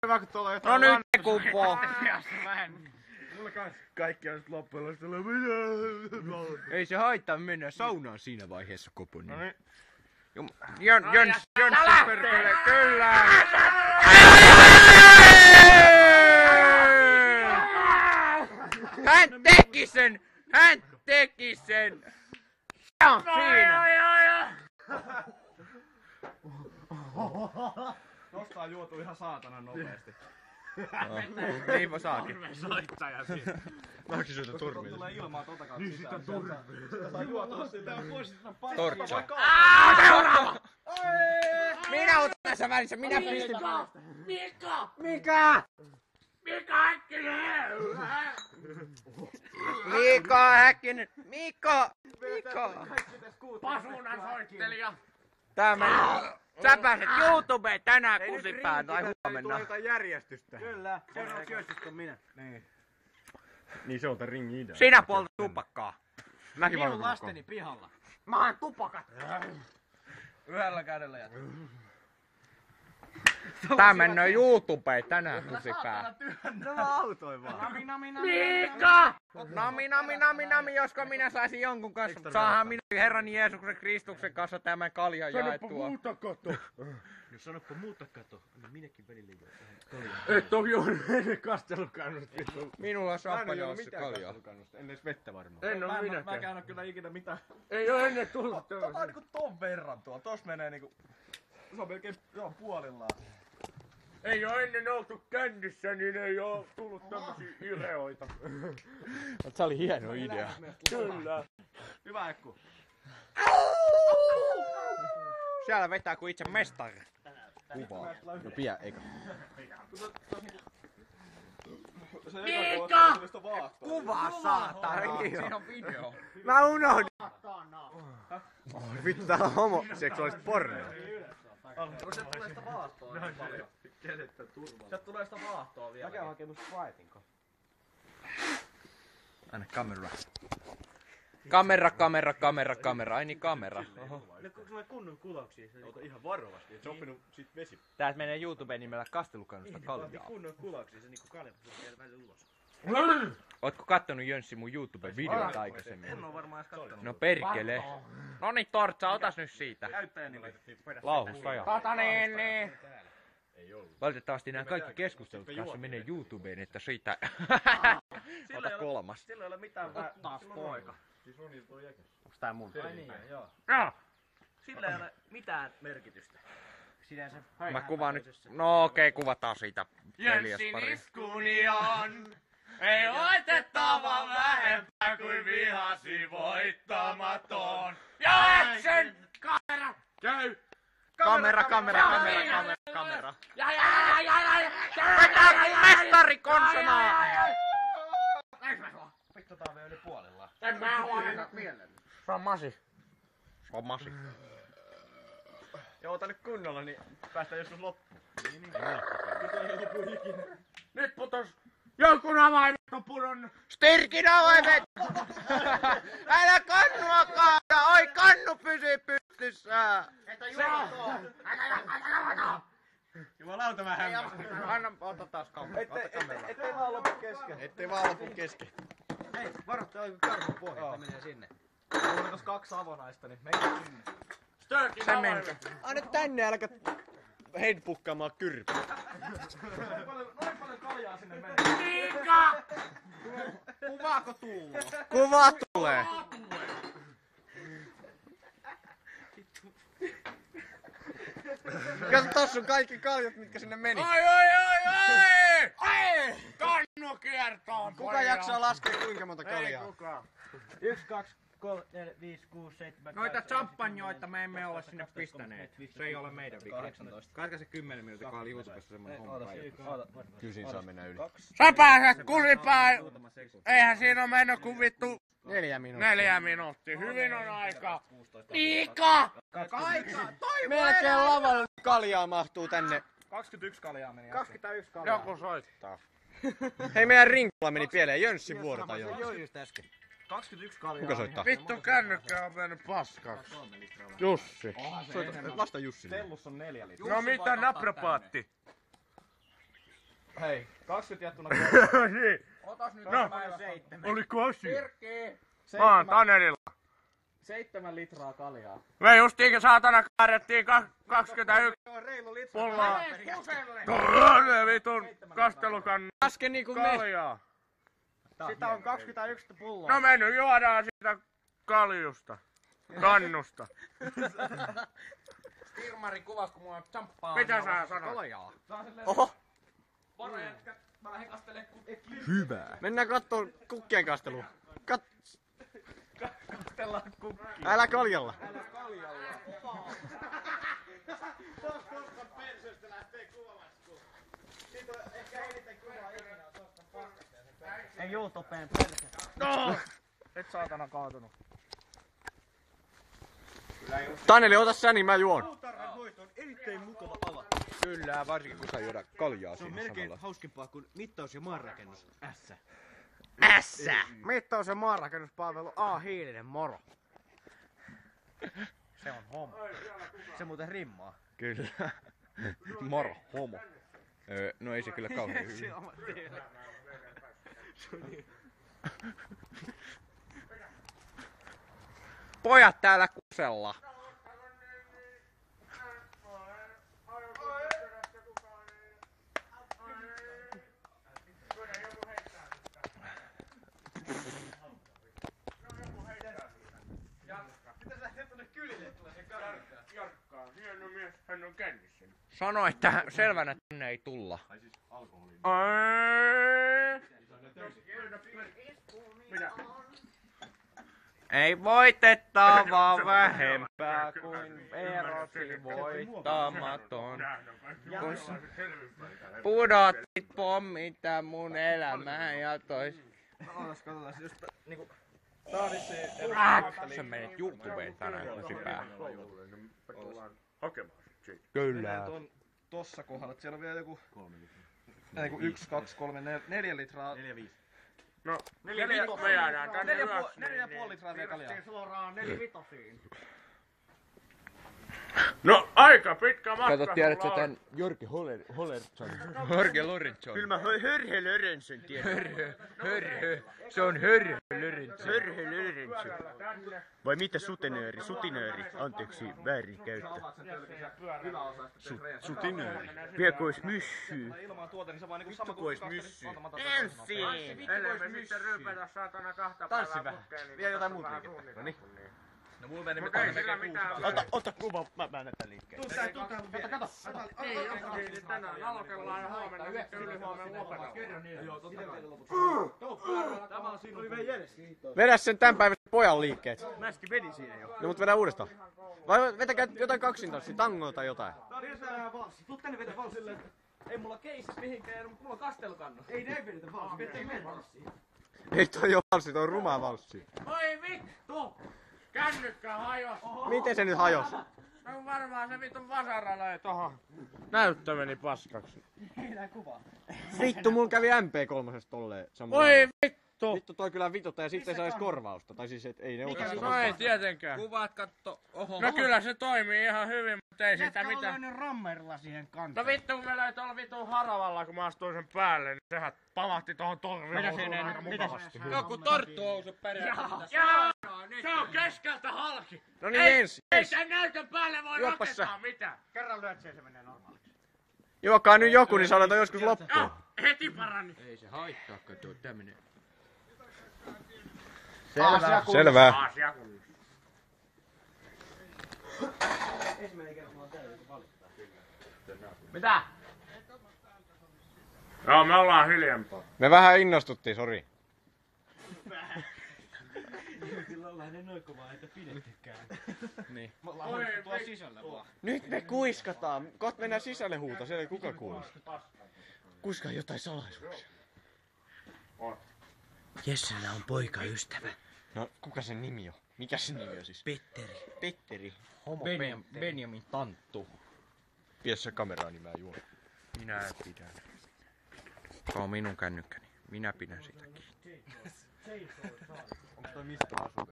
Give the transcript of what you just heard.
hyvä kun tuolla No nyt se kumpoo. Kaikki on sit loppujen lopuksi Ei se haittaa mennä saunaan siinä vaiheessa koponi. No niin. Jöns perkele, kyllä! Hän teki sen! Hän teki sen! Ja siinä! Tosta on juotu ihan saatanan nopeesti. Niinpä saakin. Soittaja siinä. Mäkin syötän turmiin. Tulee ilmaa tota kautta niin sisään. Sitä saa juotua sitä on pois sitä Tortsa. Minä otan tässä välissä, minä pistin. Mika Häkkinen! Mika! Pasunan soittelija. Tää menee. Sä pääset YouTubeen tänään kusipään tai huomenna. Tulee jotain järjestystä. Kyllä, seuraava syöstystä on minä. Niin se on tän ringin idea. Sinä poltat tupakkaa. Mäkin Minun poltan lasteni pihalla. Mä oon tupakat. Yhdellä kädellä ja... Tää menee YouTubeen tänään kusipään. No mä autoin vaan. Miikka! Nami, josko minä saisin jonkun kanssa. Saahan minä Herran Jeesuksen Kristuksen kanssa tämän kaljan jaettua. Jos sanoppa muuta kato, niin minäkin välillä juon kaljaa. Et oo juonut ennen kastelukannusta. Minulla on Mä en oo champagne juonut se mitään kaljaa. kastelukannusta, en edes vettä varmaan. En oo minäkään. Mäkään oo kyllä ikinä mitään. Ei oo ennen tullut Tota on tämmösen. niinku ton verran tuolla. Tos menee niinku... Se on melkein puolillaan. Ei oo ennen oltu kännissä, niin ei oo tullut tämmösiä ireoita. Se oli hieno idea. Kyllä. Hyvä Ekku. Siellä vetää kuin itse mestari. Kuvaa. No pian, eikä. Miikka! Kuvaa saatana. Siinä on video. Mä unohdin. Vittu täällä on homoseksuaalista pornoa. No se tulee sitä vaahtoa niin paljon. Sieltä tulee sitä vaahtoa vielä. Mäkään hakenut Spritein. Anna kamera. Ai niin kamera. Oho. Nyt kun tulee kunnon kuvauksia. Ota ihan varovasti, et se oppinut siitä vesi. Täältä menee YouTubeen nimellä kastelukannusta kaljaa. Kunnon kuvauksia, se niinku kalja tulee välillä ulos. Ootko kattonut Jönssi mun YouTube-videot aikaisemmin? En oo varmaan edes kattonut. No perkele. Noniin Tortsa, otas nyt siitä. Käyttäjänimi. Lauhusta jo. Kataneen. Valitettavasti nämä kaikki keskustelut kanssa menee YouTubeen, että siitä... Ota kolmas. Sillä ei ole mitään Taas poika. Siis Ronilta toi jäkäs. Onks tää mun? Ai niin, joo. Joo. Sillä ei ole mitään merkitystä. Sinänsä. Mä kuvaan nyt... No okei, kuvataan siitä. Jönssin iskuni on. Ei voitettava vähempää kuin vihasi voittamaton. Ja action! Kamera! Käy! Kamera. Ja! Mestari konsonaa! Vittu tää on vielä yli puolella. En mä huomata mielelläni. Se on masi. Joo, ota nyt kunnolla, niin päästään joskus loppuun. Nyt putos. Jonkun avaimet on pudonnut. Stirkin avaimet! Älä kannua kaada! Oi, kannu pysyy pystyssä! Jumalauta mä hämmästyn. Anna, ota taas kamera. Ettei vaan lopu kesken. Ettei vaan lopu kesken. Hei, varo, tää on karhu pohja, tää menee sinne. Mulla on tos 2 avonaista, niin meitä sinne. Stökin Sä avaimet. menet. Anna tänne, äläkä headpukkaamaan kyrpä. Noin paljon kaljaa sinne menee. Miikka! Kuvaako tuulo? Kuva tulee. Kato, tossa on kaikki kaljat, mitkä sinne meni. Ai! Kannu kiertoon! Kuka jaksaa laskea kuinka monta Ei kaljaa? kukaan. 1, 2, 3, 4, 5, 6, 7, Noita champanjoita me emme ole sinne pistäneet. Se ei ole meidän vika. Kaikka se 10 minuutin, kun oli YouTubessa semmonen homma päivä. Kyllä siinä saa mennä yli. Sä pääset kusipään! Eihän siinä oo mennyt kuin vittu 4 minuuttia. 4 minuuttia. Hyvin on aika. Miikka! Melkein lavalle kaljaa mahtuu tänne. 21 kaljaa meni. 21 kaljaa. Joku soittaa. Hei, meidän ringkulla meni pieleen. Jönssin vuorota jo. just äsken. 21 kaljaa. Kuka soittaa? Vittu kännykkä on mennyt paskaksi. Jussi. Soita, vasta Jussille. Tellus on 4 litraa. No mitä naprapaatti? Hei, 20 jattuna Niin. Otas nyt No. päivä 7. Oliko asia? Kirkki! Mä oon Tanelilla. 7 litraa kaljaa. Me justiin saatana kaadettiin 21 Reilu litra. pullaa. Mene kuselle! Kolme vitun kastelukannu Äsken niinku me. kaljaa. Sitä on 21 pulloa. No me nyt juodaan siitä kaljusta. Kannusta. Firmari kuvas, kun mulla on champpaa. Mitä sä sanot? Kaljaa. Oho. Poro jätkä, mä lähden kastelee Hyvä. Mennään kattoon kukkien kastelua. kastellaan kukkia. Älä kaljalla. Ei YouTubeen perse. No! Et saatana kaatunut. Taneli, ota sä, niin mä juon. Puutarhanhoito on erittäin mukava ala. Kyllä, varsinkin kun saa juoda kaljaa Se on siinä melkein samalla. hauskempaa kuin mittaus- ja maanrakennus. Ässä! Mittaus- ja maanrakennuspalvelu A. Hiilinen, moro. Se on homo. Se muuten rimmaa. Kyllä. Moro, homo. No ei se kyllä kauhean hyvin. Pojat täällä kusella. Jarkkaa, hieno mies, hän on kännissä. Sano, että selvänä tänne ei tulla. Mitä? Ei voitettava vähempää kuin erosi voittamaton. Kun sä pudotit pommita mun elämään ja tois. Katsotaan se just niinku... Sä menet YouTubeen tänään kusipää. Hakemaan siitä. Kyllä. Tossa kohdalla, että siellä on vielä joku... 1, 2, 3, 4 litraa. 4-5. No, neljä me jäädään tänne ylös. 4,5 litraa vielä kaljaa. Suoraan 4 vitosiin. No, aika pitkä matka. Kato, tiedätkö sulla on. tän Jorge Hollerson? Jorge Lorentzon. Kyllä mä Hörhe Lörensen tiedän. Hörhö. Se on Hörhö Lorentzon. Hörhe Lörensen. Vai mitä sutenööri? Sutinööri. Anteeksi, väärin käyttö. Sutinööri. Piekois myssyy. Ilman tuota, niin se vaan niinku sama Vittu, kuin myssy. Ensin! Ellei me sitten ryypätä saatana kahta Tanssi päivää vähän. putkeen, niin Vielä jotain muuta saadaan liikettä. suunnitella. Noniin. No mulla meni Mut ei sillä mitään. Ota kuva, mä näytän liikkeen. Kato. Niin, niin, tänään aloitellaan ja huomenna sitten ylihuomenna lopetellaan. Tämä on siinä, oli vielä jäljessä. Vedä sen tän päivän pojan liikkeet. Mäski vedi siinä jo. No mut vedä uudestaan. Vai vetäkää jotain kaksintanssia, tangoa tai jotain. Vedetään valssi. Tuu tänne vetä valssille. Ei mulla keisis mihinkään, mutta mulla on kastelukannu. Ei näin vedetä valssi, vedetään mennä valssiin. Ei toi oo valssi, toi on rumaa valssi. Oi vittu! Kännykkä hajos! Miten se nyt hajos? No varmaan se vittu vasara löi tohon. Näyttö meni paskaksi. Ei näin kuvaa. Vittu, mulla kävi MP3 tolleen samalla. Oi vittu! Vittu toi kyllä vituttaa ja sitten ei saisi korvausta. Tai siis et ei ne ota No ei tietenkään. Kuvat katto. Oho. No kyllä se toimii ihan hyvin, mutta ei sitä mitään. löynyt rammerilla siihen No kanteen. vittu kun me löi tuolla vitun haravalla kun mä astuin sen päälle, niin sehän pamahti tohon torviin. Joku torttuousu perässä. Jaa! Se on keskeltä halki! No niin Ei- ensi. Ei sen näytön päälle voi Juoppa rakentaa mitään! Kerran lyöt se menee normaaliksi. Juokaa nyt joku, niin saadaan joskus loppuun. Joo, heti parani! Ei se haittaa, kato tämmönen. Selvä. Asia kunnossa. Mitä? Joo, me ollaan hiljempaa. Me vähän innostuttiin, sori. Kyllä ollaan ne noin kovaa, että pidettykään. Niin. Me ollaan huudettu tuolla sisällä vaan. Nyt me kuiskataan. Kohta mennään sisälle huuta, siellä ei kuka kuule. Kuiskaa jotain salaisuuksia. Jessellä on poikaystävä. No, kuka sen nimi on? Mikä sen nimi on siis? Petteri. Petteri. Homo Benjamin Tanttu. Pidä se kameraa, niin mä juon. Minä pidän. Se on minun kännykkäni. Minä pidän sitäkin. Onko toi mistä asuu?